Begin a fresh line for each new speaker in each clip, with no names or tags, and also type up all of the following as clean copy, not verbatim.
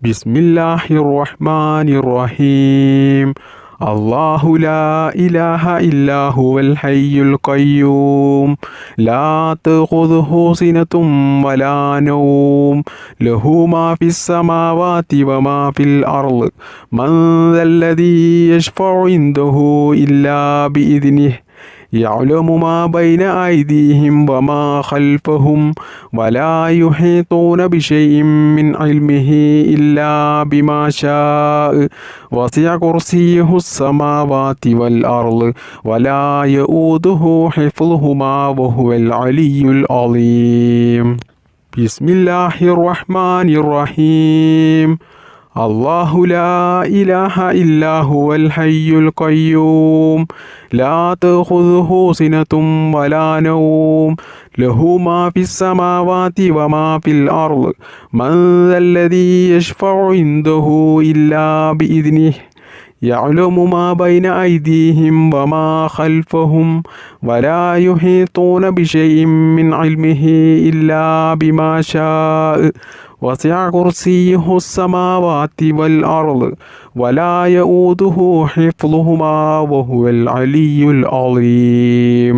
ബിസ്മില്ലാഹിർ റഹ്മാനിർ റഹീം. അല്ലാഹു ലാ ഇലാഹ ഇല്ലാ ഹുവൽ ഹയ്യുൽ ഖയ്യൂം ലാ തഖുദുഹു സിനതും വലാ നൗം ലഹു മാ ഫിസ് സമാവാതി വമാ ഫിൽ അർള് മൻ ദല്ലദീ യശ്ഫഉ ഇൻദഹു ഇല്ലാ ബിഇദ്നിഹി يعلم ما بين أيديهم وما خلفهم ولا يحيطون بشيء من علمه إلا بما شاء وسع كرسيه السماوات والأرض ولا يؤوده حفظهما وهو العلي العظيم. بسم الله الرحمن الرحيم. الله لا إله إلا هو الحي القيوم لا تأخذه سنة ولا نوم له ما في السماوات وما في الأرض من ذا الذي يشفع عنده إلا بإذنه يعلم ما بين أيديهم وما خلفهم ولا يحيطون بشيء من علمه إلا بما شاء وسع كرسيه السماوات والأرض ولا يؤوده حفظهما وهو العلي العظيم.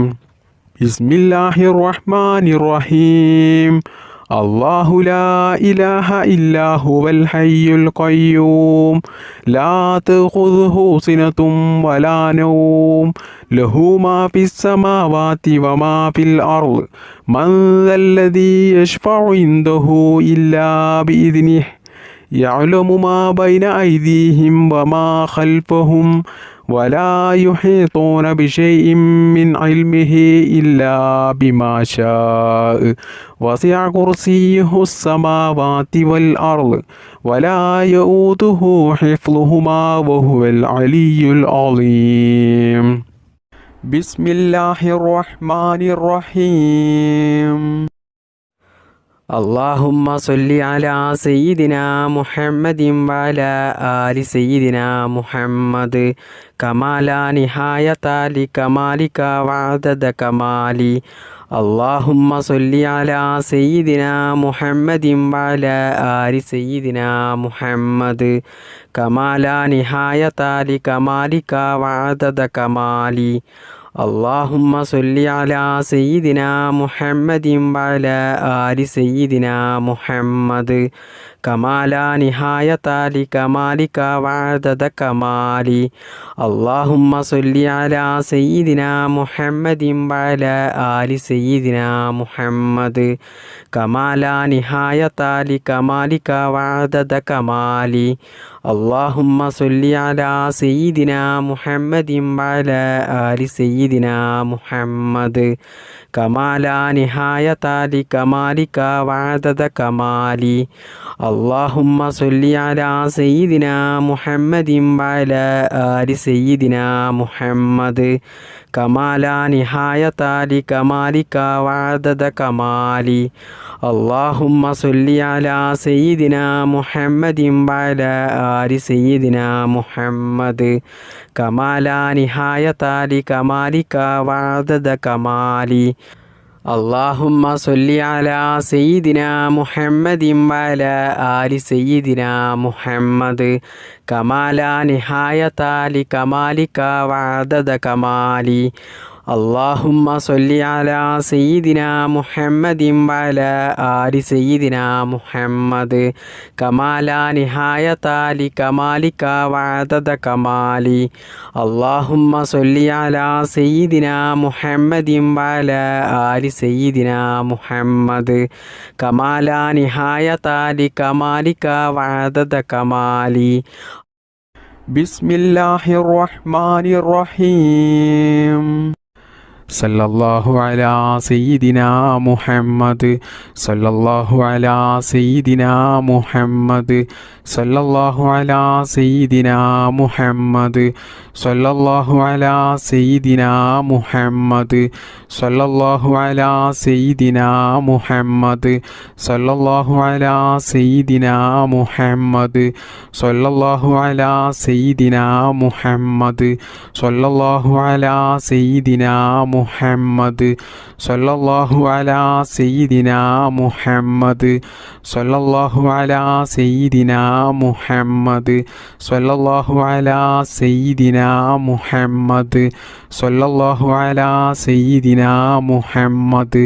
بسم الله الرحمن الرحيم. الله لا إله إلا هو الحي القيوم لا تأخذه سنة ولا نوم له ما في السماوات وما في الأرض من ذا الذي يشفع عنده إلا بإذنه يعلم ما بين أيديهم وما خلفهم ولا يحيطون بشيء من علمه إلا بما شاء وسع كرسيه السماوات والأرض ولا يؤوده حفظهما وهو العلي العظيم. بسم الله الرحمن الرحيم. اللهم صل على سيدنا محمد وعلى آل سيدنا محمد كما لا نهاية لكمالك وعدد كمالي. اللهم صل على سيدنا محمد وعلى آل سيدنا محمد كما لا نهاية لكمالك وعدد كمالي. اللهم صل على سيدنا محمد وعلى آل سيدنا محمد كما لا نهاية لكمالك وعدد كمالي. اللهم صل على سيدنا محمد وعلى آل سيدنا محمد كما لا نهاية لكمالك وعدد كمالي. اللهم صل على سيدنا محمد وعلى آل سيدنا محمد كما لا نهاية لكمالك وعدد كمالي. اللهم صل على سيدنا محمد وعلى آل سيدنا محمد كما لا نهاية لكمالك وعدد كمالي. اللهم صل على سيدنا محمد وعلى آل سيدنا محمد كما لا نهاية لكمالك وعدد كمالي. اللهم صل على سيدنا محمد وعلى آل سيدنا محمد كما لا نهاية لكمالك وعدد كمالي. اللهم صل على سيدنا محمد وعلى آل سيدنا محمد كما لا نهاية لكمالك وعدد كمالي. اللهم صل على سيدنا محمد وعلى آل سيدنا محمد كما لا نهاية لكمالك وعدد كمالي. بسم الله الرحمن الرحيم. صلى الله على سيدنا محمد صلى الله على سيدنا محمد صلى الله على سيدنا محمد صلى الله على سيدنا محمد صلى الله على سيدنا محمد صلى الله على سيدنا محمد صلى الله على سيدنا محمد صلى الله على سيدنا محمد മുഹമ്മദ് സ്വല്ലല്ലാഹു അലാ സയ്യിദിനാ മുഹമ്മദ് സ്വല്ലല്ലാഹു അലാ സയ്യിദിനാ മുഹമ്മദ് സ്വല്ലല്ലാഹു അലാ സയ്യിദിനാ മുഹമ്മദ് സ്വല്ലല്ലാഹു അലാ സയ്യിദിനാ മുഹമ്മദ്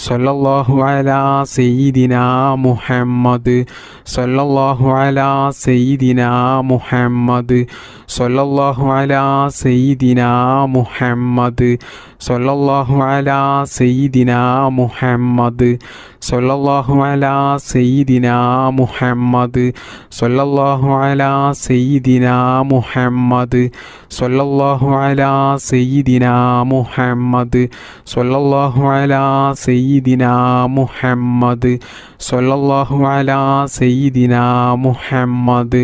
സ്വല്ലല്ലാഹു അലാ സയ്യിദിനാ മുഹമ്മദ് സ്വല്ലല്ലാഹു അലാ സയ്യിദിനാ മുഹമ്മദ് സ്വല്ലല്ലാഹു അലാ സയ്യിദിനാ മുഹമ്മദ് സ്വല്ലല്ലാഹു അലാ സയ്യിദിനാ മുഹമ്മദ് സ്വല്ലല്ലാഹു അലാ സയ്യിദിനാ മുഹമ്മദ് സ്വല്ലല്ലാഹു അലാ സയ്യിദിനാ മുഹമ്മദ് സ്വല്ലല്ലാഹു അലാ സയ്യിദിനാ മുഹമ്മദ് സ്വല്ലല്ലാഹു അലാ സയ്യിദിനാ മുഹമ്മദ് സ്വല്ലല്ലാഹു അലാ സയ്യിദിനാ മുഹമ്മദ്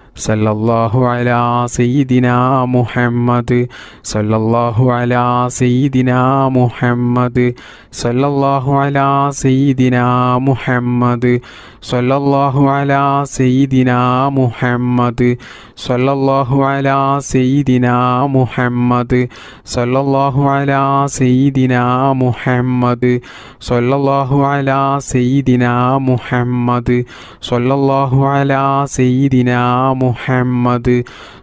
സല്ലല്ലാഹു അലാ സയ്യിദിനാ മുഹമ്മദ് സല്ലല്ലാഹു അലാ സയ്യിദിനാ മുഹമ്മദ് സല്ലല്ലാഹു അലാ സയ്യിദിനാ മുഹമ്മദ് സല്ലല്ലാഹു അലാ സയ്യിദിനാ മുഹമ്മദ് സല്ലല്ലാഹു അലാ സയ്യിദിനാ മുഹമ്മദ് സല്ലല്ലാഹു അലാ സയ്യിദിനാ മുഹമ്മദ് സല്ലല്ലാഹു അലാ സയ്യിദിനാ മുഹമ്മദ് സല്ലല്ലാഹു അലാ സയ്യിദിനാ മുഹമ്മദ്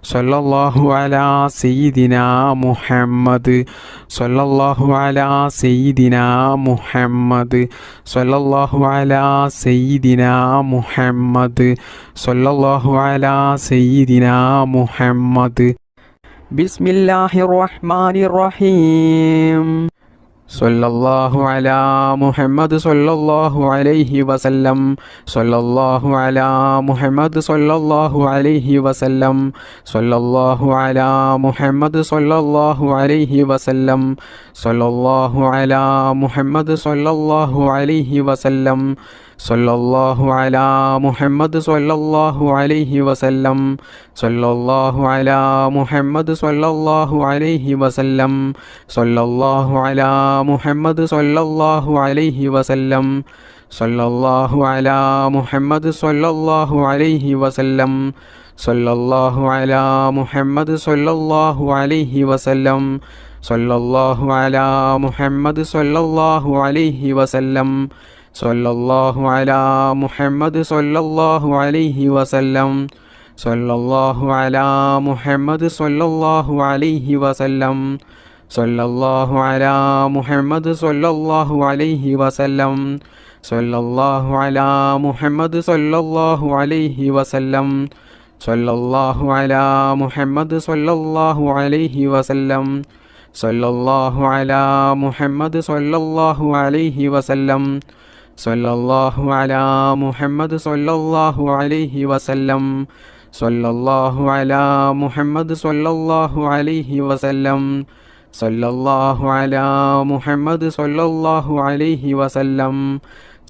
സല്ലല്ലാഹു അലാ സയ്യിദിനാ മുഹമ്മദ് സല്ലല്ലാഹു അലാ സയ്യിദിനാ മുഹമ്മദ് സല്ലല്ലാഹു അലാ സയ്യിദിനാ മുഹമ്മദ് സല്ലല്ലാഹു അലാ സയ്യിദിനാ മുഹമ്മദ് ബിസ്മില്ലാഹിർ റഹ്മാനിർ റഹീം സല്ലല്ലാഹു അലാ മുഹമ്മദ് സല്ലല്ലാഹു അലൈഹി വസല്ലം സല്ലല്ലാഹു അലാ മുഹമ്മദ് സല്ലല്ലാഹു അലൈഹി വസല്ലം സല്ലല്ലാഹു അലാ മുഹമ്മദ് സല്ലല്ലാഹു അലൈഹി വസല്ലം സല്ലല്ലാഹു അലാ മുഹമ്മദ് സല്ലല്ലാഹു അലൈഹി വസല്ലം സല്ലല്ലാഹു അലാ മുഹമ്മദ് സല്ലല്ലാഹു അലൈഹി വസല്ലം സല്ലല്ലാഹു അലാ മുഹമ്മദ് സല്ലല്ലാഹു അലൈഹി വസല്ലം സല്ലല്ലാഹു അലാ മുഹമ്മദ് സല്ലല്ലാഹു അലൈഹി വസല്ലം സല്ലല്ലാഹു അലാ മുഹമ്മദ് സല്ലല്ലാഹു അലൈഹി വസല്ലം സല്ലല്ലാഹു അലാ മുഹമ്മദ് സല്ലല്ലാഹു അലൈഹി വസല്ലം സല്ലല്ലാഹു അലാ മുഹമ്മദ് സല്ലല്ലാഹു അലൈഹി വസല്ലം സല്ലല്ലാഹു അലാ മുഹമ്മദ് സല്ലല്ലാഹു അലൈഹി വസല്ലം സല്ലല്ലാഹു അലാ മുഹമ്മദ് സല്ലല്ലാഹു അലൈഹി വസല്ലം സല്ലല്ലാഹു അലാ മുഹമ്മദ് സല്ലല്ലാഹു അലൈഹി വസല്ലം സല്ലല്ലാഹു അലാ മുഹമ്മദ് സല്ലല്ലാഹു അലൈഹി വസല്ലം സല്ലല്ലാഹു അലാ മുഹമ്മദ് സല്ലല്ലാഹു അലൈഹി വസല്ലം സല്ലല്ലാഹു അലാ മുഹമ്മദ് സല്ലല്ലാഹു അലൈഹി വസല്ലം സല്ലല്ലാഹു അലാ മുഹമ്മദ് സല്ലല്ലാഹു അലൈഹി വസല്ലം സല്ലല്ലാഹു അലാ മുഹമ്മദ് സല്ലല്ലാഹു അലൈഹി വസല്ലം സല്ലല്ലാഹു അലാ മുഹമ്മദ് സല്ലല്ലാഹു അലൈഹി വസല്ലം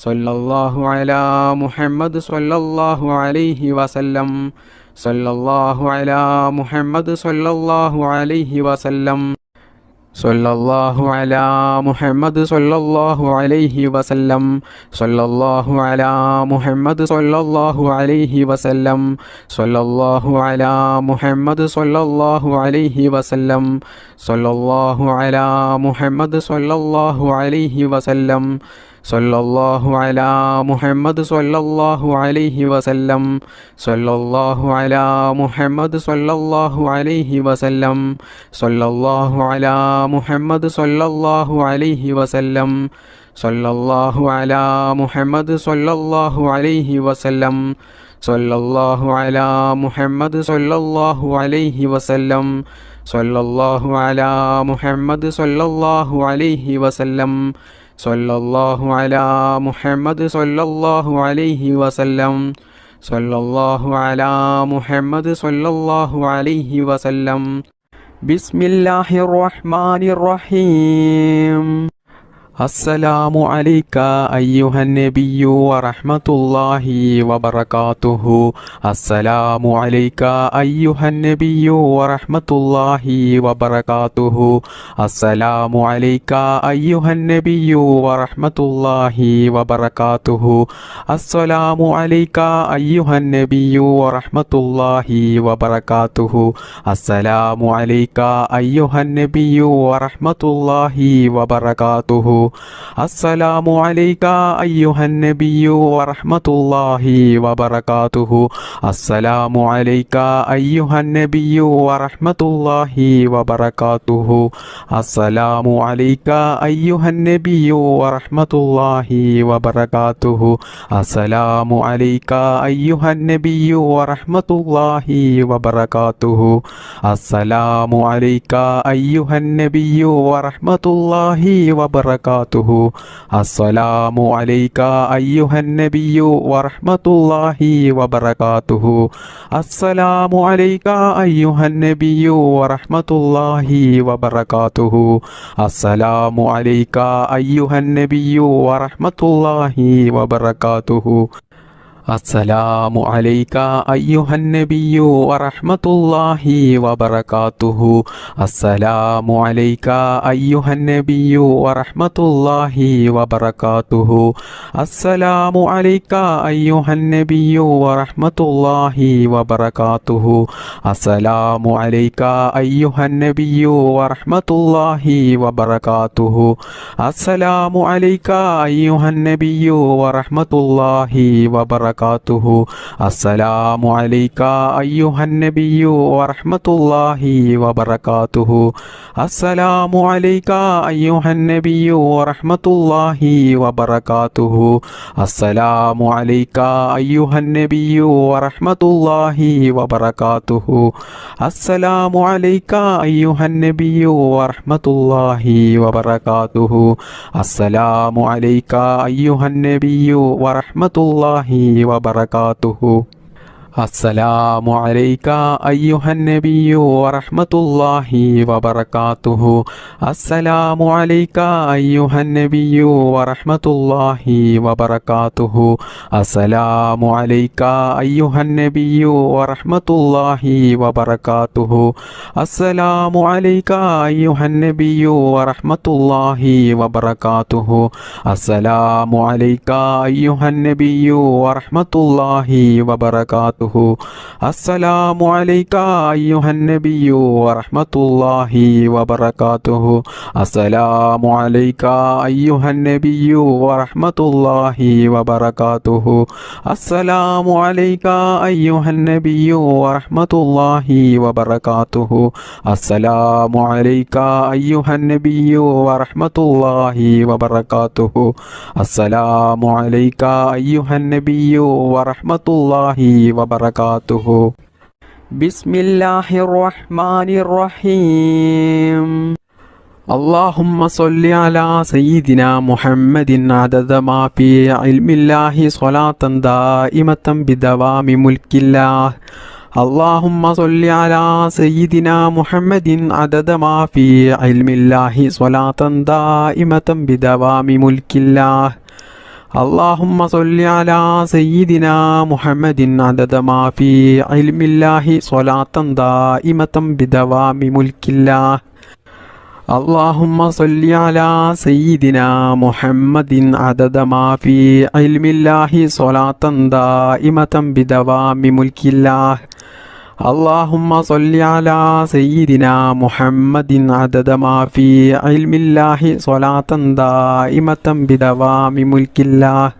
സല്ലല്ലാഹു അലാ മുഹമ്മദ് സല്ലല്ലാഹു അലൈഹി വസല്ലം സല്ലല്ലാഹു അലാ മുഹമ്മദ് സല്ലല്ലാഹു അലൈഹി വസല്ലം സല്ലല്ലാഹു അലാ മുഹമ്മദ് സല്ലല്ലാഹു അലൈഹി വസല്ലം സല്ലല്ലാഹു അലാ മുഹമ്മദ് സല്ലല്ലാഹു അലൈഹി വസല്ലം സല്ലല്ലാഹു അലാ മുഹമ്മദ് സല്ലല്ലാഹു അലൈഹി വസല്ലം സല്ലല്ലാഹു അലാ മുഹമ്മദ് സല്ലല്ലാഹു അലൈഹി വസല്ലം സല്ലല്ലാഹു അലാ മുഹമ്മദ് സല്ലല്ലാഹു അലൈഹി വസല്ലം സല്ലല്ലാഹു അലാ മുഹമ്മദ് സല്ലല്ലാഹു അലൈഹി വസല്ലം സല്ലല്ലാഹു അലാ മുഹമ്മദ് സല്ലല്ലാഹു അലൈഹി വസല്ലം സല്ലല്ലാഹു അലാ മുഹമ്മദ് സല്ലല്ലാഹു അലൈഹി വസല്ലം സല്ലല്ലാഹു അലാ മുഹമ്മദ് സല്ലല്ലാഹു അലൈഹി വസല്ലം സല്ലല്ലാഹു അലാ മുഹമ്മദ് സല്ലല്ലാഹു അലൈഹി വസല്ലം സല്ലല്ലാഹു അലാ മുഹമ്മദ് സല്ലല്ലാഹു അലൈഹി വസല്ലം സല്ലല്ലാഹു അലാ മുഹമ്മദ് സല്ലല്ലാഹു അലൈഹി വസല്ലം ബിസ്മില്ലാഹിർ റഹ്മാനിർ റഹീം السلام عليك أيها النبي ورحمة الله وبركاته. السلام عليك أيها النبي ورحمة الله وبركاته. السلام عليك أيها النبي ورحمة الله وبركاته. السلام عليك أيها النبي ورحمة الله وبركاته. السلام عليك أيها النبي ورحمة الله وبركاته. السلام عليك أيها النبي ورحمة الله وبركاته. السلام عليك أيها النبي ورحمة الله وبركاته. السلام عليك أيها النبي ورحمة الله وبركاته. السلام عليك أيها النبي ورحمة الله وبركاته. السلام عليك أيها النبي ورحمة الله وبركاته. السلام عليك أيها النبي ورحمة الله وبركاته. السلام عليك أيها النبي ورحمة الله وبركاته. السلام عليك أيها النبي ورحمة الله وبركاته. السلام عليك أيها النبي ورحمة الله وبركاته. السلام عليك أيها النبي ورحمة الله وبركاته. السلام عليك أيها النبي ورحمة الله وبركاته. السلام عليك أيها النبي ورحمة الله وبركاته. السلام عليك أيها النبي ورحمة الله وبركاته. السلام عليك أيها النبي ورحمة الله وبركاته. السلام عليك أيها النبي ورحمة الله وبركاته. السلام عليك أيها النبي ورحمة الله وبركاته. السلام عليك أيها النبي ورحمة الله وبركاته. السلام عليك أيها النبي ورحمة الله وبركاته. السلام عليك أيها النبي ورحمة الله وبركاته. السلام عليك أيها النبي ورحمة الله وبركاته. السلام عليك أيها النبي ورحمة الله وبركاته. السلام عليك أيها النبي ورحمة الله وبركاته. السلام عليك أيها النبي ورحمة الله وبركاته. السلام عليك أيها النبي ورحمة الله وبركاته. السلام عليك أيها النبي ورحمة الله وبركاته. السلام عليك أيها النبي ورحمة الله وبركاته. السلام عليك أيها النبي ورحمة الله وبركاته. السلام عليك أيها النبي ورحمة الله وبركاته. بسم الله الرحمن الرحيم. اللهم صل على سيدنا محمد عدد ما في علم الله صلاة دائمة بدوام ملك الله. اللهم صل على سيدنا محمد عدد ما في علم الله صلاة دائمة بدوام ملك الله. اللهم صل على سيدنا محمد عدد ما في علم الله صلاة دائمة بدوام ملك الله. اللهم صل على سيدنا محمد عدد ما في علم الله صلاة دائمة بدوام ملك الله. اللهم صل على سيدنا محمد عدد ما في علم الله صلاة دائمة بدوام ملك الله.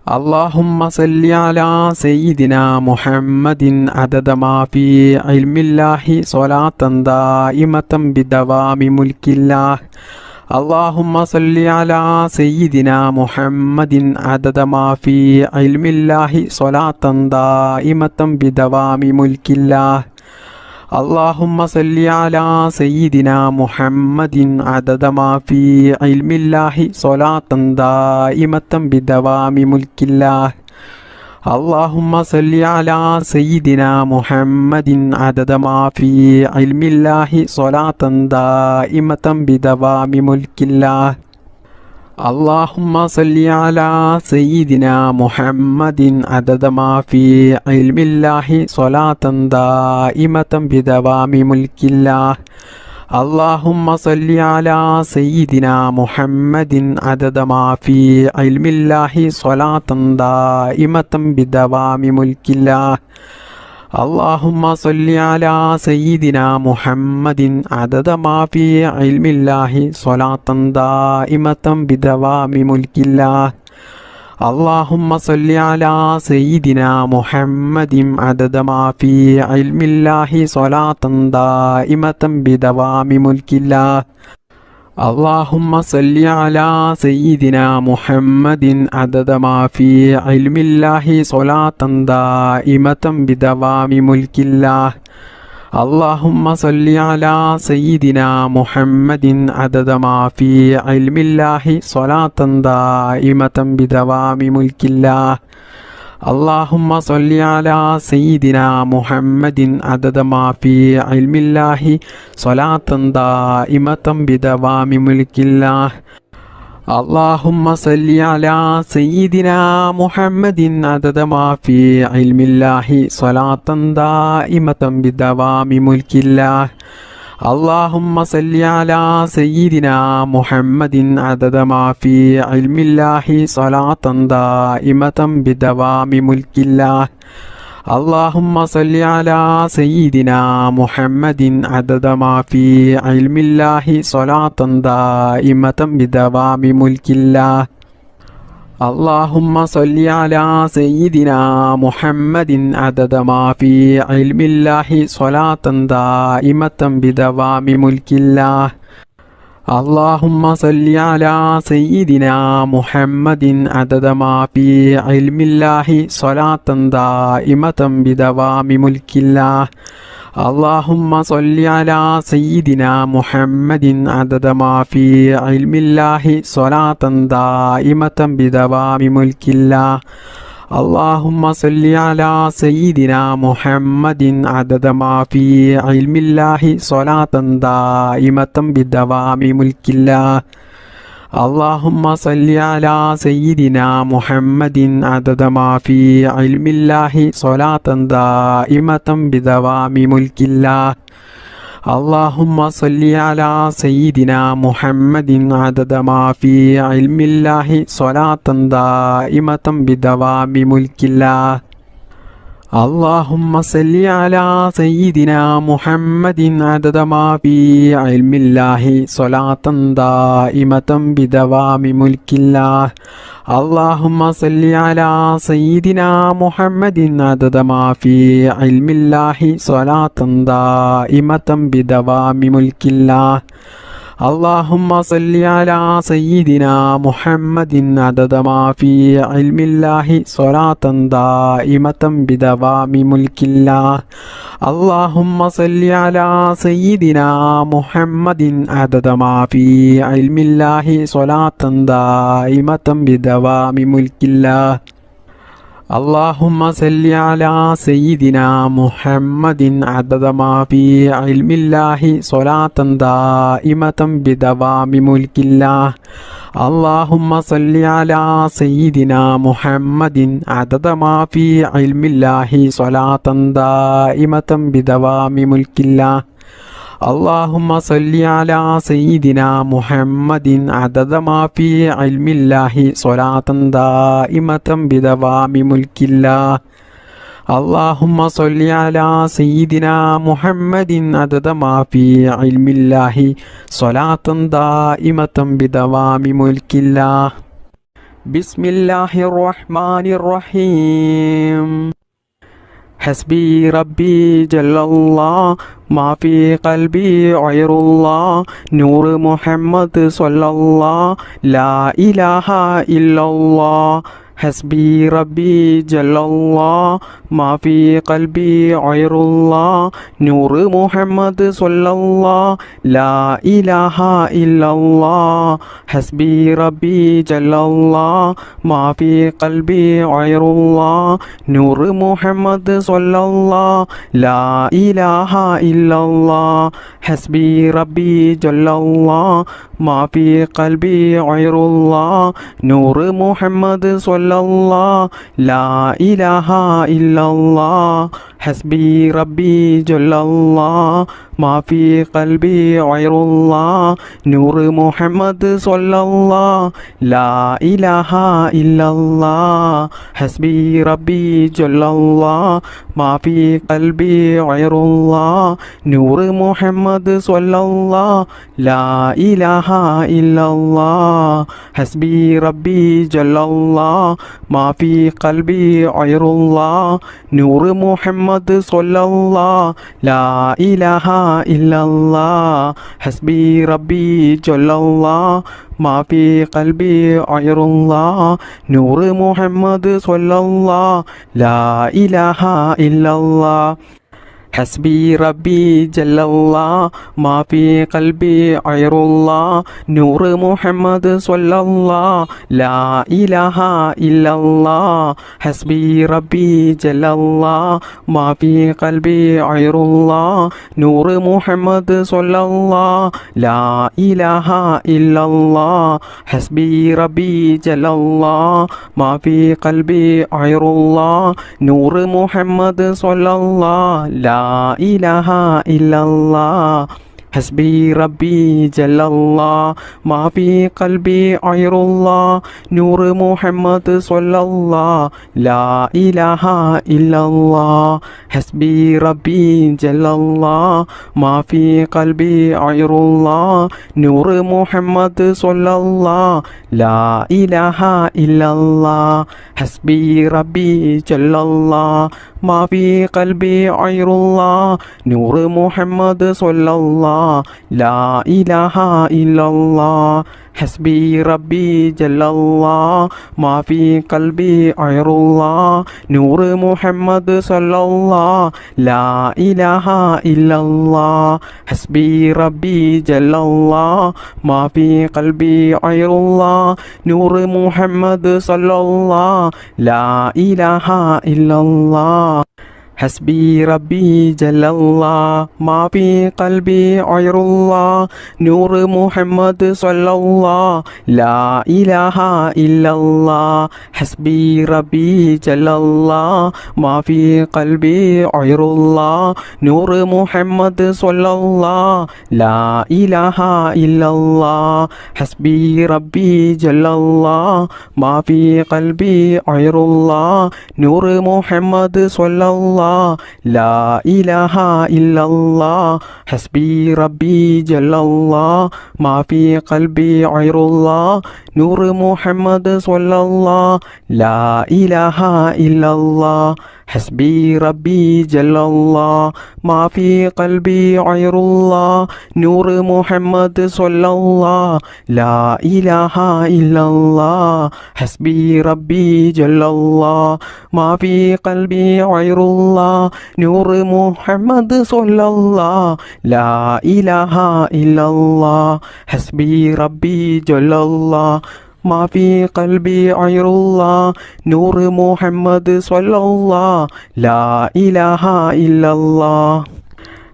اللهم صل على سيدنا محمد عدد ما في علم الله صلاة دائمة بدوام ملك الله. اللهم صل على سيدنا محمد عدد ما في علم الله صلاة دائمة بدوام ملك الله. اللهم صل على سيدنا محمد عدد ما في علم الله صلاة دائمة بدوام ملك الله. اللهم صل على سيدنا محمد عدد ما في علم الله صلاة دائمة بدوام ملك الله. اللهم صل على سيدنا محمد عدد ما في علم الله صلاة دائمة بدوام ملك الله. اللهم صل على سيدنا محمد عدد ما في علم الله صلاة دائمة بدوام ملك الله. اللهم صل على سيدنا محمد عدد ما في علم الله صلاة دائمة بدوام ملك الله. اللهم صل على سيدنا محمد عدد ما في علم الله صلاة دائمة بدوام ملك الله. اللهم صل على سيدنا محمد عدد ما في علم الله صلاة دائمة بدوام ملك الله. اللهم صل على سيدنا محمد عدد ما في علم الله صلاة دائمة بدوام ملك الله. اللهم صل على سيدنا محمد عدد ما في علم الله صلاة دائمة بدوام ملك الله. اللهم صل على سيدنا محمد عدد ما في علم الله صلاة دائمة بدوام ملك الله. اللهم صل على سيدنا محمد عدد ما في علم الله صلاة دائمة بدوام ملك الله. اللهم صل على سيدنا محمد عدد ما في علم الله صلاة دائمة بدوام ملك الله. اللهم صل على سيدنا محمد عدد ما في علم الله صلاة دائمة بدوام ملك الله. اللهم صل على سيدنا محمد عدد ما في علم الله صلاة دائمة بدوام ملك الله. اللهم صل على سيدنا محمد عدد ما في علم الله صلاة دائمة بدوام ملك الله. اللهم صل على سيدنا محمد عدد ما في علم الله صلاة دائمة بدوام ملك الله. اللهم صل على سيدنا محمد عدد ما في علم الله صلاة دائمة بدوام ملك الله. اللهم صل على سيدنا محمد عدد ما في علم الله صلاة دائمة بدوام ملك الله. اللهم صل على سيدنا محمد عدد ما في علم الله صلاة دائمة بدوام ملك الله. اللهم صل على سيدنا محمد عدد ما في علم الله صلاة دائمة بدوام ملك الله. اللهم صل على سيدنا محمد عدد ما في علم الله صلاة دائمة بدوام ملك الله. اللهم صل على سيدنا محمد عدد ما في علم الله صلاة دائمة بدوام ملك الله. اللهم صل على سيدنا محمد عدد ما في علم الله صلاة دائمة بدوام ملك الله. اللهم صل على سيدنا محمد عدد ما في علم الله صلاة دائمة بدوام ملك الله. اللهم صل على سيدنا محمد عدد ما في علم الله صلاة دائمة بدوام ملك الله. اللهم صل على سيدنا محمد عدد ما في علم الله صلاة دائمة بدوام ملك الله. بسم الله الرحمن الرحيم. حسبي ربي جل الله ما في قلبي غير الله نور محمد صلى الله لا إله إلا الله حسبي ربي جل الله ما في قلبي غير الله نور محمد صلى الله لا إله إلا الله حسبي ربي جل الله ما في قلبي غير الله نور محمد صلى الله لا إله إلا الله حسبي ربي جل الله ما في قلبي غير الله نور محمد صلى الله لا إله إلا الله حسبي ربي جل الله ما في قلبي غير الله نور محمد صلى الله لا إله إلا الله حسبي ربي جل الله ما في قلبي غير الله نور محمد صلى الله لا إله إلا الله حسبي ربي جل الله ما في قلبي غير الله نور محمد صلى الله لا إله إلا الله حسبي ربي جل الله ما في قلبي غير الله نور محمد صلى الله لا إله إلا الله حسبي ربي جل الله ما في قلبي غير الله نور محمد صلى الله لا إله إلا الله حسبي ربي جل الله ما في قلبي غير الله نور محمد صلى الله لا إله إلا الله حسبي ربي جل الله ما في قلبي غير الله نور محمد صلى الله لا إله إلا الله حسبي ربي جل الله ما في قلبي غير الله نور محمد صلى الله لا إله إلا الله حسبي ربي جل الله ما في قلبي غير الله نور محمد صلى الله لا إله إلا الله حسبي ربي جل الله ما في قلبي غير الله نور محمد صلى الله لا إله إلا الله حسبي ربي جل الله ما في قلبي غير الله نور محمد صلى الله لا إله إلا الله حسبي ربي جل الله ما في قلبي غير الله نور محمد صلى الله لا إله إلا الله حسبي ربي جل الله ما في قلبي غير الله نور محمد صلى الله لا إله إلا الله حسبي ربي جل الله ما في قلبي غير الله نور محمد صلى الله لا إله إلا الله حسبي ربي جل الله ما في قلبي غير الله نور محمد صلى الله لا إله إلا الله حسبي ربي جل الله ما في قلبي غير الله نور محمد صلى الله لا إله إلا الله حسبي ربي جل الله ما في قلبي غير الله نور محمد صلى الله لا إله إلا الله حسبي ربي جل الله ما في قلبي غير الله نور محمد صلى الله لا إله إلا الله حسبي ربي جل الله ما في قلبي غير الله نور محمد صلى الله لا إله إلا الله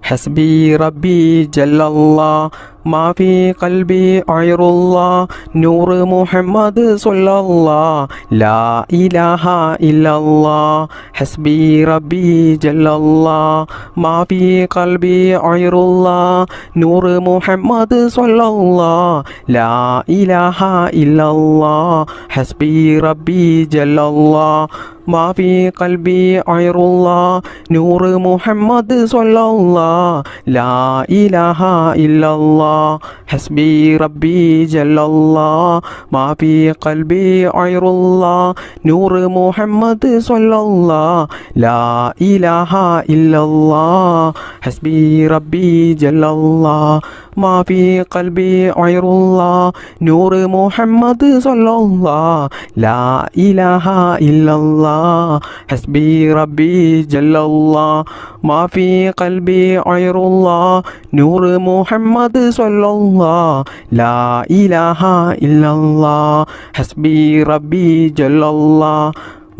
حسبي ربي جل الله ما في قلبي غير الله نور محمد صلى الله لا إله إلا الله حسبي ربي جل الله ما في قلبي غير الله نور محمد صلى الله لا إله إلا الله حسبي ربي جل الله ما في قلبي غير الله نور محمد صلى الله لا إله إلا الله حسبي ربي جل الله ما في قلبي غير الله نور محمد صلى الله لا إله إلا الله حسبي ربي جل الله ما في قلبي غير الله نور محمد صلى الله لا إله إلا الله حسبي ربي جل الله ما في قلبي غير الله نور محمد صلى الله لا إله إلا الله حسبي ربي جل الله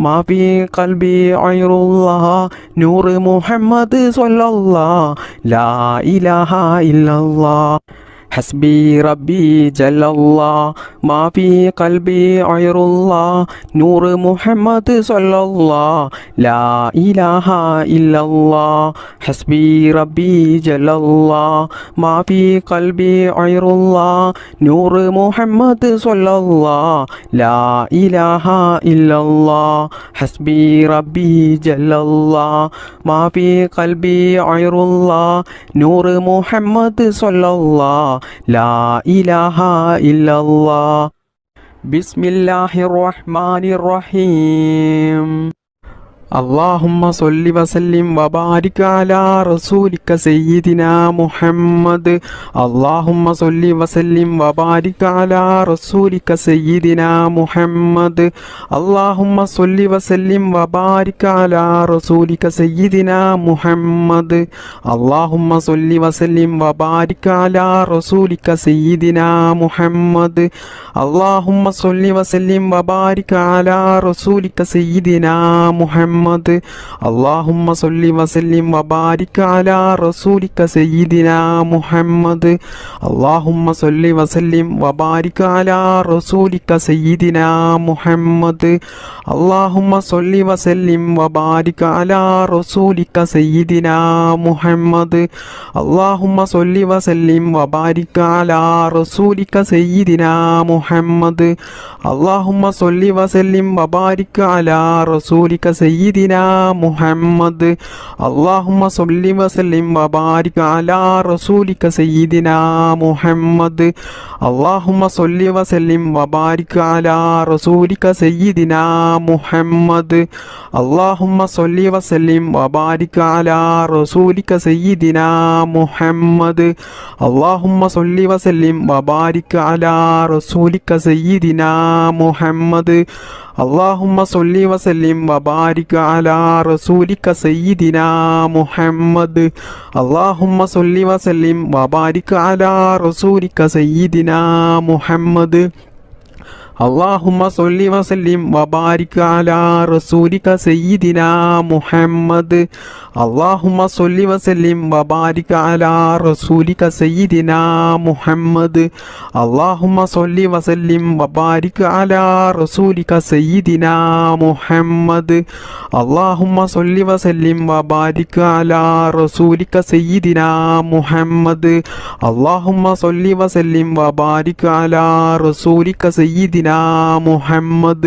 ما في قلبي غير الله نور محمد صلى الله لا إله إلا الله حسبي ربي جل الله ما في قلبي غير الله نور محمد صلى الله لا إله إلا الله حسبي ربي جل الله ما في قلبي غير الله نور محمد صلى الله لا إله إلا الله حسبي ربي جل الله ما في قلبي غير الله نور محمد صلى الله لا إله إلا الله بسم الله الرحمن الرحيم اللهم صل وسلم وبارك على رسولك سيدنا محمد اللهم صل وسلم وبارك على رسولك سيدنا محمد اللهم صل وسلم وبارك على رسولك سيدنا محمد اللهم صل وسلم وبارك على رسولك سيدنا محمد اللهم صل وسلم وبارك على رسولك سيدنا محمد اللهم صل وسلم وبارك على رسولك سيدنا محمد اللهم صل وسلم وبارك على رسولك سيدنا محمد اللهم صل وسلم وبارك على رسولك سيدنا محمد اللهم صل وسلم وبارك على رسولك سيدنا محمد اللهم صل وسلم وبارك على رسولك سيدنا محمد اللهم صل وسلم وبارك على رسولك سيدنا محمد اللهم صل وسلم وبارك على رسولك سيدنا محمد اللهم صل وسلم وبارك على رسولك سيدنا محمد اللهم صل وسلم وبارك على رسولك سيدنا محمد اللهم صل وسلم وبارك على رسولك سيدنا محمد اللهم صل وسلم وبارك على رسولك سيدنا محمد اللهم صل وسلم وبارك على رسولك سيدنا محمد اللهم صل وسلم وبارك على رسولك سيدنا محمد اللهم صل وسلم وبارك على رسولك سيدنا محمد اللهم صل وسلم وبارك على رسولك سيدنا محمد اللهم صل وسلم وبارك على رسولك سيدنا محمد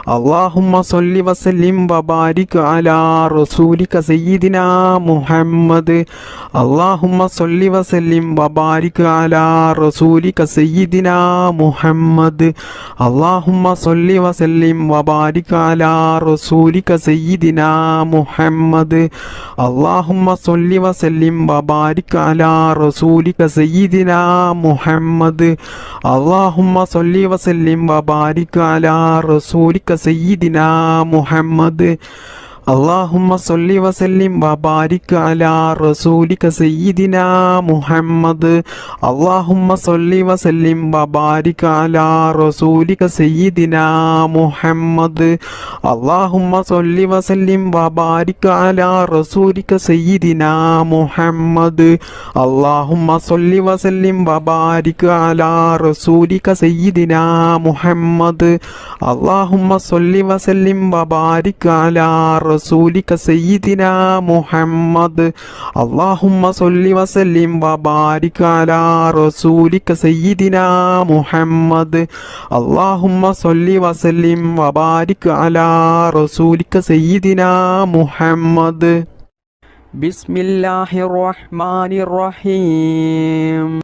اللهم صل وسلم وبارك على رسولك سيدنا محمد اللهم صل وسلم وبارك على رسولك سيدنا محمد اللهم صل وسلم وبارك على رسولك سيدنا محمد اللهم صل وسلم وبارك على رسولك سيدنا محمد اللهم صل وسلم وبارك على رسولك سيدنا محمد اللهم صل وسلم وبارك على رسولك سيدنا محمد اللهم صل وسلم وبارك على رسولك سيدنا محمد اللهم صل وسلم وبارك على رسولك سيدنا محمد اللهم صل وسلم وبارك على رسولك سيدنا محمد اللهم صل وسلم وبارك على رسولك سيدنا محمد اللهم صل وسلم وبارك على رسولك سيدنا محمد اللهم صل وسلم وبارك على رسولك سيدنا محمد بسم الله الرحمن الرحيم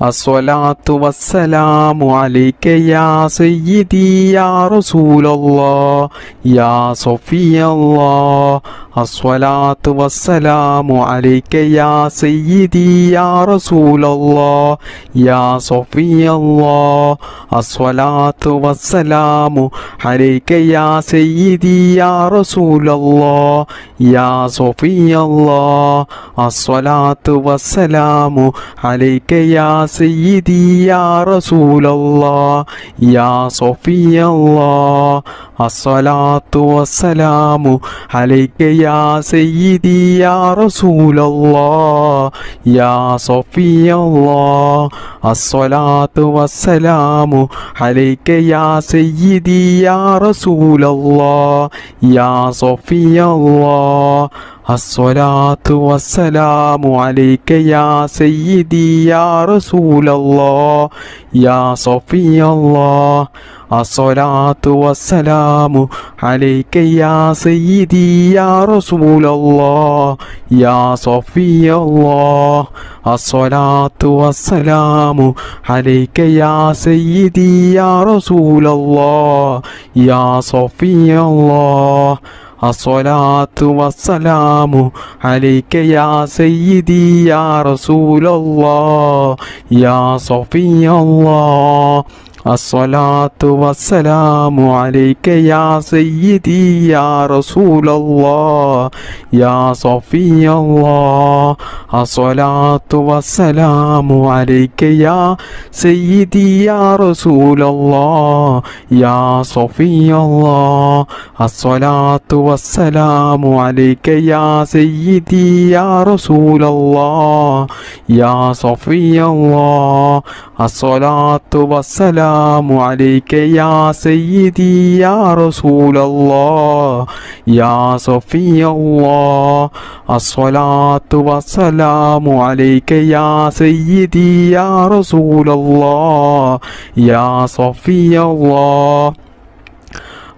الصلاة والسلام عليك يا سيدي يا رسول الله يا صفي الله الصلاة والسلام عليك يا سيدي يا رسول الله يا صفي الله الصلاة والسلام عليك يا سيدي يا رسول الله يا صفي الله الصلاة والسلام عليك يا سيدي يا رسول الله يا صفي الله الصلاة والسلام عليك يا سيدي يا رسول الله يا صفي الله الصلاة والسلام عليك يا سيدي يا رسول الله يا صفي الله الصلاة والسلام عليك يا سيدي يا رسول الله يا صفي الله الصلاة والسلام عليك يا سيدي يا رسول الله يا صفي الله الصلاة والسلام عليك يا سيدي يا رسول الله يا صفي الله الصلاة والسلام عليك يا سيدي يا رسول الله يا صفي الله الصلاة والسلام عليك يا سيدي يا رسول الله يا صفي الله الصلاة والسلام عليك يا سيدي يا رسول الله يا صفي الله الصلاة والسلام عليك يا سيدي يا رسول الله يا صفي الله الصلاة والسلام عليك يا سيدي يا رسول الله يا صفي الله الصلاة والسلام عليك يا سيدي يا رسول الله يا صفي الله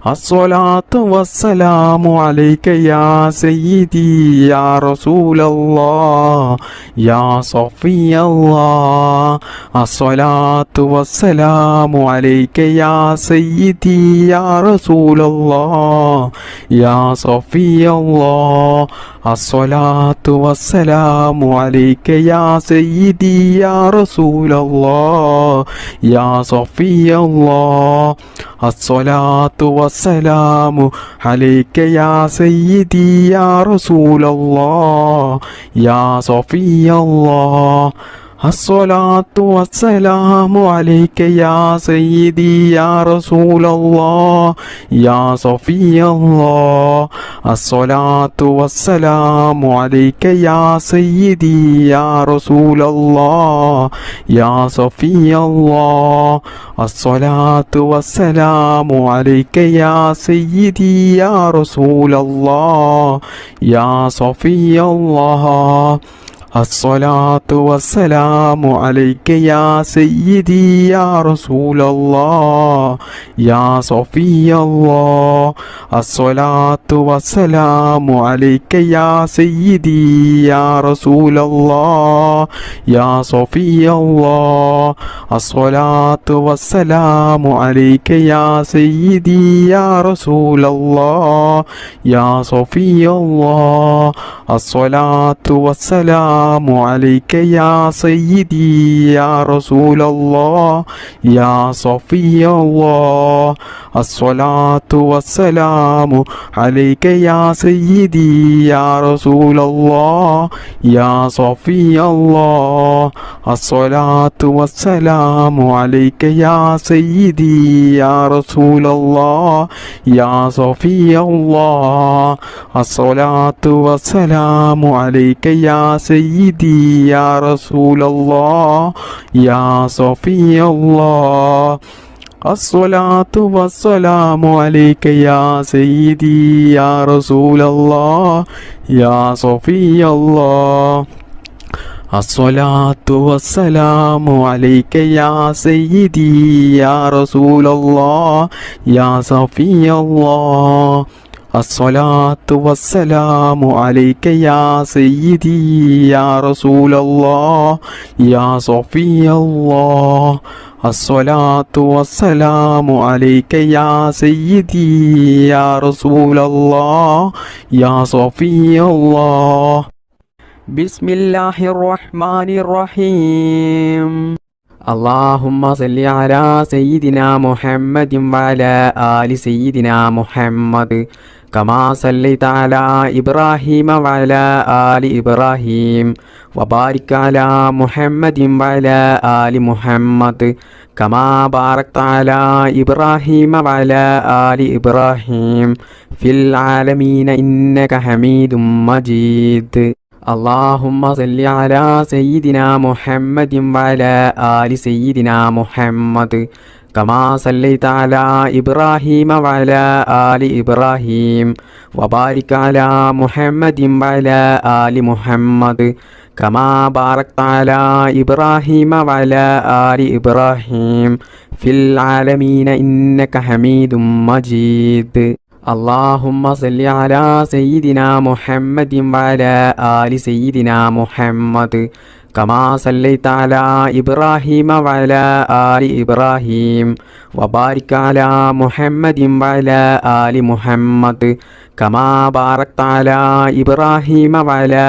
الصلاة والسلام عليك يا سيدي يا رسول الله يا صفي الله الصلاة والسلام عليك يا سيدي يا رسول الله يا صفي الله الصلاة والسلام عليك يا سيدي يا رسول الله يا صفي الله الصلاة والسلام عليك يا سيدي يا رسول الله يا صفي الله الصلاة والسلام عليك يا سيدي يا رسول الله يا صفي الله الصلاة والسلام عليك يا سيدي يا رسول الله يا صفي الله الصلاة والسلام عليك يا سيدي يا رسول الله يا صفي الله الصلاة والسلام عليك يا سيدي يا رسول الله يا صفي الله الصلاة والسلام عليك يا سيدي يا رسول الله يا صفي الله الصلاة والسلام عليك يا سيدي يا رسول الله يا صفي الله الصلاة والسلام عليك يا سيدي يا رسول الله يا صفي الله الصلاة والسلام عليك يا سيدي يا رسول الله يا صفي الله الصلاة والسلام عليك يا سيدي يا رسول الله يا صفي الله الصلاة والسلام عليك يا سيدي يا رسول الله يا صفي الله الصلاة والسلام عليك يا سيدي يا رسول الله يا صفي الله الصلاة والسلام عليك يا سيدي يا رسول الله يا صفي الله الصلاة والسلام عليك يا سيدي يا رسول الله يا صفي الله الصلاة والسلام عليك يا سيدي يا رسول الله يا صفي الله بسم الله الرحمن الرحيم اللهم صل على سيدنا محمد وعلى آل سيدنا محمد كما صليت على إبراهيم وعلى آل إبراهيم وبارك على محمد وعلى آل محمد كما باركت على إبراهيم وعلى آل إبراهيم في العالمين إنك حميد مجيد اللهم صل على سيدنا محمد وعلى آل سيدنا محمد كما صليت على إبراهيم وعلى آل إبراهيم وبارك على محمد وعلى آل محمد كما باركت على إبراهيم وعلى آل إبراهيم في العالمين إنك حميد مجيد اللهم صل على سيدنا محمد وعلى آل سيدنا محمد كما صليت على إبراهيم وعلى آل إبراهيم وبارك على محمد وعلى آل محمد كما باركت على إبراهيم وعلى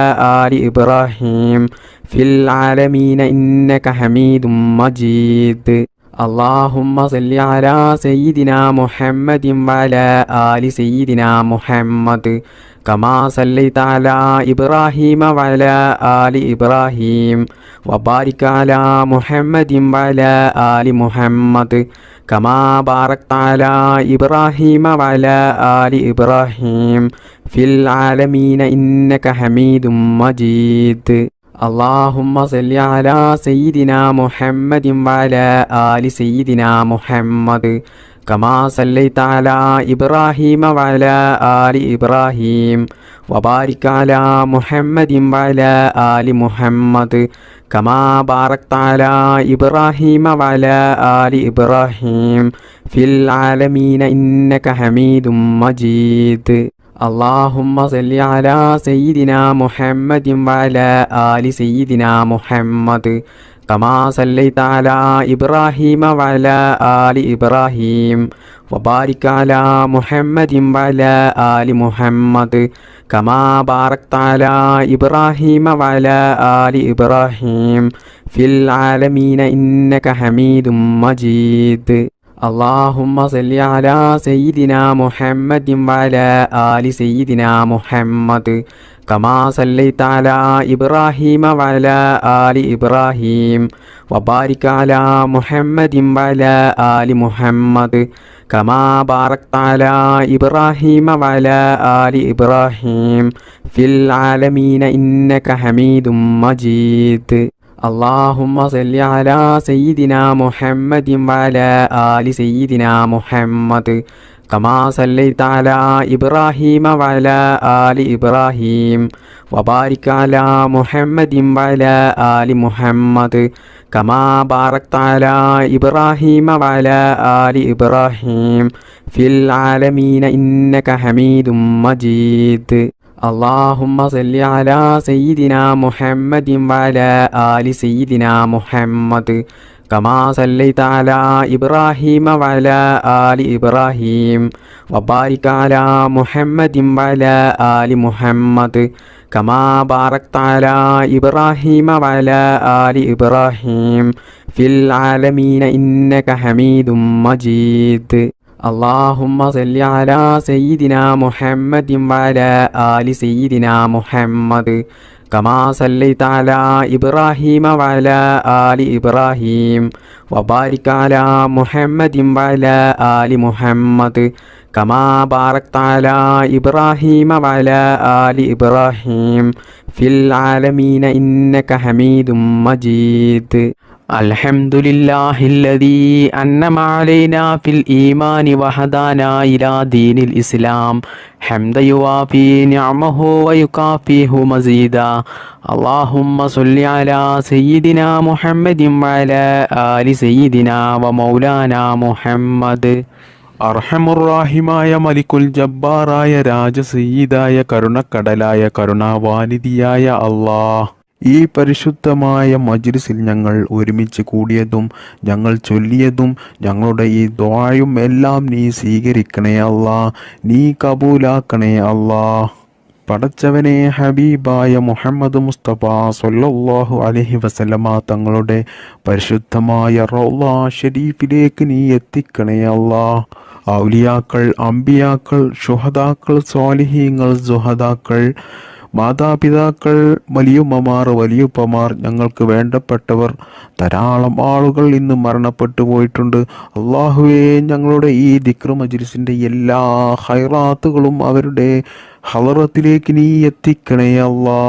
آل إبراهيم في العالمين إنك حميد مجيد اللهم صل على سيدنا محمد وعلى آل سيدنا محمد كما صليت على إبراهيم وعلى آل إبراهيم وبارك على محمد وعلى آل محمد كما باركت على إبراهيم وعلى آل إبراهيم في العالمين إنك حميد مجيد اللهم صل على سيدنا محمد وعلى آل سيدنا محمد كما صليت على إبراهيم وعلى آل إبراهيم وبارك على محمد وعلى آل محمد كما باركت على إبراهيم وعلى آل إبراهيم في العالمين إنك حميد مجيد اللهم صل على سيدنا محمد وعلى آل سيدنا محمد كما صليت على إبراهيم وعلى آل إبراهيم وبارك على محمد وعلى آل محمد كما باركت على إبراهيم وعلى آل إبراهيم في العالمين إنك حميد مجيد اللهم صل على سيدنا محمد وعلى آل سيدنا محمد كما صليت على إبراهيم وعلى آل إبراهيم وبارك على محمد وعلى آل محمد كما باركت على إبراهيم وعلى آل إبراهيم في العالمين إنك حميد مجيد اللهم صل على سيدنا محمد وعلى آل سيدنا محمد كما صليت على إبراهيم وعلى آل إبراهيم وبارك على محمد وعلى آل محمد كما باركت على إبراهيم وعلى آل إبراهيم في العالمين إنك حميد مجيد اللهم صل على سيدنا محمد وعلى آل سيدنا محمد كما صليت على إبراهيم وعلى آل إبراهيم وبارك على محمد وعلى آل محمد كما باركت على إبراهيم وعلى آل إبراهيم في العالمين إنك حميد مجيد اللهم صل على سيدنا محمد وعلى آل سيدنا محمد كما صليت على إبراهيم وعلى آل إبراهيم وبارك على محمد وعلى آل محمد كما باركت على إبراهيم وعلى آل إبراهيم في العالمين إنك حميد مجيد الحمد لله الذي أنعم علينا في الإيمان وهدانا إلى دين الإسلام حمدا يوافي نعمه ويكافئه مزيدا اللهم صل على سيدنا محمد وعلى آل سيدنا ومولانا محمد അർഹമുറാഹിമായ മലിക്കുൽ ജബ്ബാറായ രാജസയ്യിദായ കരുണക്കടലായ കരുണാവാനിധിയായ അല്ലാഹ്, ഈ പരിശുദ്ധമായ മജ്‌ലിസിൽ ഞങ്ങൾ ഒരുമിച്ച് കൂടിയതും ഞങ്ങൾ ചൊല്ലിയതും ഞങ്ങളുടെ ഈ ദുആയും എല്ലാം നീ സ്വീകരിക്കണേ അല്ലാ, നീ കബൂലാക്കണേ അല്ലാ. പടച്ചവനെ, ഹബീബായ മുഹമ്മദ് മുസ്തഫ സ്വല്ലല്ലാഹു അലൈഹി വസല്ലമ തങ്ങളുടെ പരിശുദ്ധമായ റൗള ഷരീഫിലേക്ക് നീ എത്തിക്കണേ അല്ലാ. ഔലിയാക്കൾ, അമ്പിയാക്കൾ, ശുഹദാക്കൾ, സ്വാലിഹീങ്ങൾ, സുഹദാക്കൾ, മാതാപിതാക്കൾ, വലിയുമ്മമാർ, വലിയുപ്പമാർ, ഞങ്ങൾക്ക് വേണ്ടപ്പെട്ടവർ ധാരാളം ആളുകൾ ഇന്ന് മരണപ്പെട്ടു പോയിട്ടുണ്ട്. അള്ളാഹുവേ, ഞങ്ങളുടെ ഈ ദിക്ർ മജ്‌ലിസിൻ്റെ എല്ലാ ഹൈറാത്തുകളും അവരുടെ ഹളറത്തിലേക്ക് നീ എത്തിക്കണേ അല്ലാ.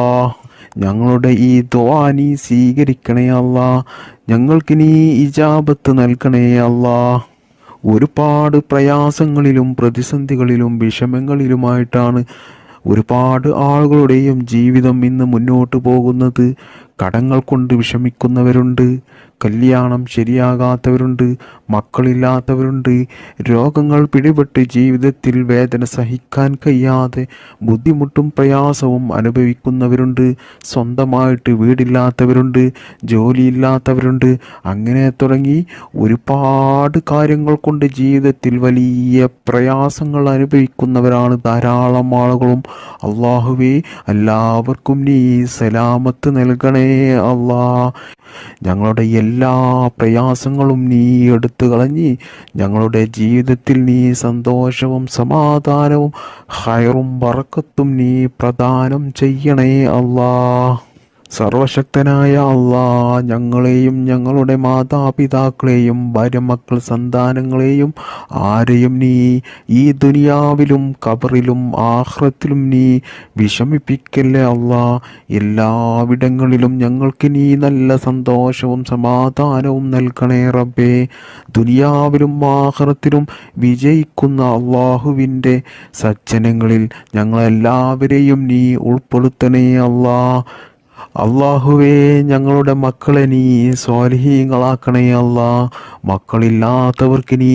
ഞങ്ങളുടെ ഈ ദുആ നീ സ്വീകരിക്കണേ അല്ലാ. ഞങ്ങൾക്ക് നീ ഇജാബത്ത് നൽകണേ അല്ലാ. ഒരുപാട് പ്രയാസങ്ങളിലും പ്രതിസന്ധികളിലും വിഷമങ്ങളിലുമായിട്ടാണ് ഒരുപാട് ആളുകളുടെയും ജീവിതം ഇന്ന് മുന്നോട്ട് പോകുന്നത്. കടങ്ങൾ കൊണ്ട് വിഷമിക്കുന്നവരുണ്ട്, കല്യാണം ശരിയാകാത്തവരുണ്ട്, മക്കളില്ലാത്തവരുണ്ട്, രോഗങ്ങൾ പിടിപെട്ട് ജീവിതത്തിൽ വേദന സഹിക്കാൻ കഴിയാതെ ബുദ്ധിമുട്ടും പ്രയാസവും അനുഭവിക്കുന്നവരുണ്ട്, സ്വന്തമായിട്ട് വീടില്ലാത്തവരുണ്ട്, ജോലിയില്ലാത്തവരുണ്ട്. അങ്ങനെ തുടങ്ങി ഒരുപാട് കാര്യങ്ങൾ കൊണ്ട് ജീവിതത്തിൽ വലിയ പ്രയാസങ്ങൾ അനുഭവിക്കുന്നവരാണ് ധാരാളം ആളുകളും. അള്ളാഹുവേ, എല്ലാവർക്കും നീ സലാമത്ത് നൽകണേ അല്ലാ. ഞങ്ങളുടെ എല്ലാ പ്രയാസങ്ങളും നീ എടുത്തു കളഞ്ഞ് ഞങ്ങളുടെ ജീവിതത്തിൽ നീ സന്തോഷവും സമാധാനവും ഹൈറും ബറക്കത്തും നീ പ്രദാനം ചെയ്യണേ അല്ലാ. സർവശക്തനായ അല്ലാ, ഞങ്ങളെയും ഞങ്ങളുടെ മാതാപിതാക്കളെയും ഭാര്യ മക്കൾ സന്താനങ്ങളെയും ആരെയും നീ ഈ ദുനിയാവിലും ഖബറിലും ആഖിറത്തിലും നീ വിഷമിപ്പിക്കല്ലേ അല്ലാ. എല്ലാവിടങ്ങളിലും ഞങ്ങൾക്ക് നീ നല്ല സന്തോഷവും സമാധാനവും നൽകണേ റബ്ബേ. ദുനിയാവിലും ആഖിറത്തിലും വിജയിക്കുന്ന അള്ളാഹുവിൻ്റെ സജ്ജനങ്ങളിൽ ഞങ്ങളെല്ലാവരെയും നീ ഉൾപ്പെടുത്തണേ അല്ലാ. അള്ളാഹുവേ, ഞങ്ങളുടെ മക്കളെ നീ സ്വാലിഹീങ്ങളാക്കണേ അല്ലാ. മക്കളില്ലാത്തവർക്ക് നീ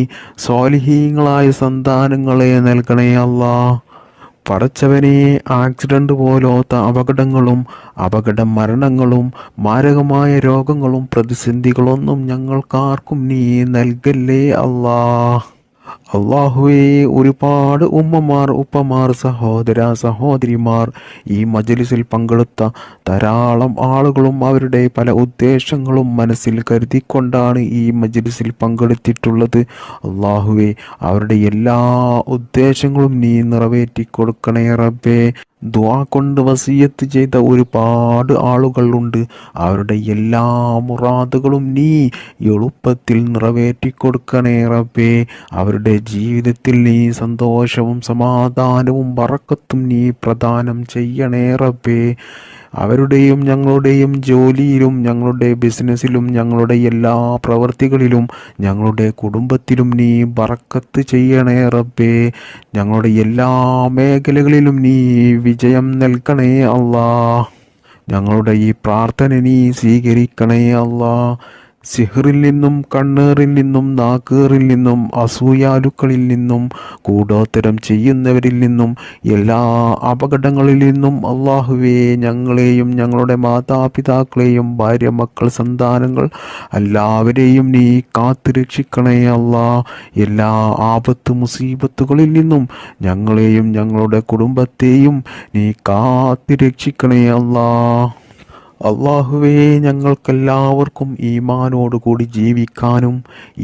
സ്വാലിഹീങ്ങളായ സന്താനങ്ങളെ നൽകണേ അല്ലാ. പടച്ചവനെ, ആക്സിഡന്റ് പോലത്തെ അപകടങ്ങളും അപകട മരണങ്ങളും മാരകമായ രോഗങ്ങളും പ്രതിസന്ധികളൊന്നും ഞങ്ങൾക്കാർക്കും നീ നൽകല്ലേ അല്ലാ. അള്ളാഹുവേ, ഒരുപാട് ഉമ്മമാർ, ഉപ്പമാർ, സഹോദര സഹോദരിമാർ, ഈ മജ്‌ലിസിൽ പങ്കെടുത്ത ധാരാളം ആളുകളും അവരുടെ പല ഉദ്ദേശങ്ങളും മനസ്സിൽ കരുതിക്കൊണ്ടാണ് ഈ മജ്‌ലിസിൽ പങ്കെടുത്തിട്ടുള്ളത്. അള്ളാഹുവേ, അവരുടെ എല്ലാ ഉദ്ദേശങ്ങളും നീ നിറവേറ്റി കൊടുക്കണേ റബ്ബേ. ദുആ കൊണ്ട് വസിയത്ത് ചെയ്ത ഒരുപാട് ആളുകളുണ്ട്. അവരുടെ എല്ലാ മുറാദുകളും നീ എളുപ്പത്തിൽ നിറവേറ്റി കൊടുക്കണേ റബ്ബേ. അവരുടെ ജീവിതത്തിൽ നീ സന്തോഷവും സമാധാനവും ബറക്കത്തും നീ പ്രദാനം ചെയ്യണേ റബ്ബേ. അവരുടെയും ഞങ്ങളുടെയും ജോലിയിലും ഞങ്ങളുടെ ബിസിനസ്സിലും ഞങ്ങളുടെ എല്ലാ പ്രവൃത്തികളിലും ഞങ്ങളുടെ കുടുംബത്തിലും നീ ബറക്കത്ത് ചെയ്യണേ റബ്ബേ. ഞങ്ങളുടെ എല്ലാ മേഖലകളിലും നീ വിജയം നൽകണേ അല്ലാ. ഞങ്ങളുടെ ഈ പ്രാർത്ഥന നീ സ്വീകരിക്കണേ അല്ലാ. സിഹറിൽ നിന്നും, കണ്ണേറിൽ നിന്നും, നാക്കേറിൽ നിന്നും, അസൂയാലുക്കളിൽ നിന്നും, കൂടോത്തരം ചെയ്യുന്നവരിൽ നിന്നും, എല്ലാ അപകടങ്ങളിൽ നിന്നും അള്ളാഹുവേ, ഞങ്ങളെയും ഞങ്ങളുടെ മാതാപിതാക്കളെയും ഭാര്യ മക്കൾ സന്താനങ്ങൾ എല്ലാവരെയും നീ കാത്തു രക്ഷിക്കണേ അല്ലാ. എല്ലാ ആപത്ത് മുസീബത്തുകളിൽ നിന്നും ഞങ്ങളെയും ഞങ്ങളുടെ കുടുംബത്തെയും നീ കാത്തു രക്ഷിക്കണേ അല്ലാ. അള്ളാഹുവേ, ഞങ്ങൾക്കെല്ലാവർക്കും ഈമാനോടുകൂടി ജീവിക്കാനും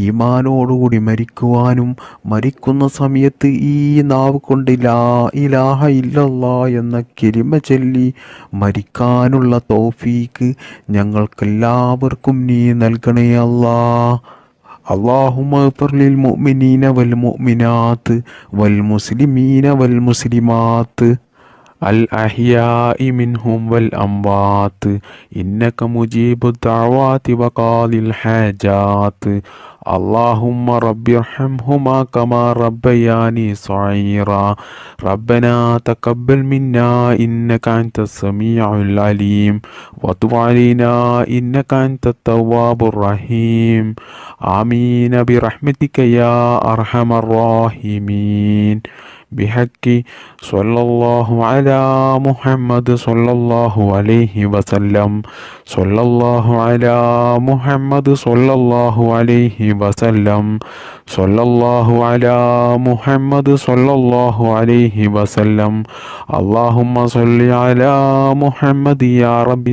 ഈമാനോടുകൂടി മരിക്കുവാനും മരിക്കുന്ന സമയത്ത് ഈ നാവ് കൊണ്ട് ലാ ഇലാഹ ഇല്ലല്ലാ എന്ന കലിമ ചൊല്ലി മരിക്കാനുള്ള തൗഫീക്ക് ഞങ്ങൾക്കെല്ലാവർക്കും നീ നൽകണേ അല്ലാ. അല്ലാഹുമ്മ ഗ്ഫിർ ലിൽ മുഅ്മിനീന വൽ മുഅ്മിനാത്ത് വൽ മുസ്ലിമീന വൽ മുസ്ലിമാത്ത് الأحياء منهم والأموات إنك مجيب الدعوات وقاضي الحاجات
اللهم رب ارحمهما كما ربياني صغيرا ربنا تقبل منا إنك أنت السميع العليم وتب علينا إنك أنت التواب الرحيم آمين برحمتك يا أرحم الراحمين بحق صلى الله على محمد صلى الله عليه وسلم صلى الله على محمد صلى الله عليه وسلم صلى الله على محمد صلى الله عليه وسلم اللهم صل على محمد يا رب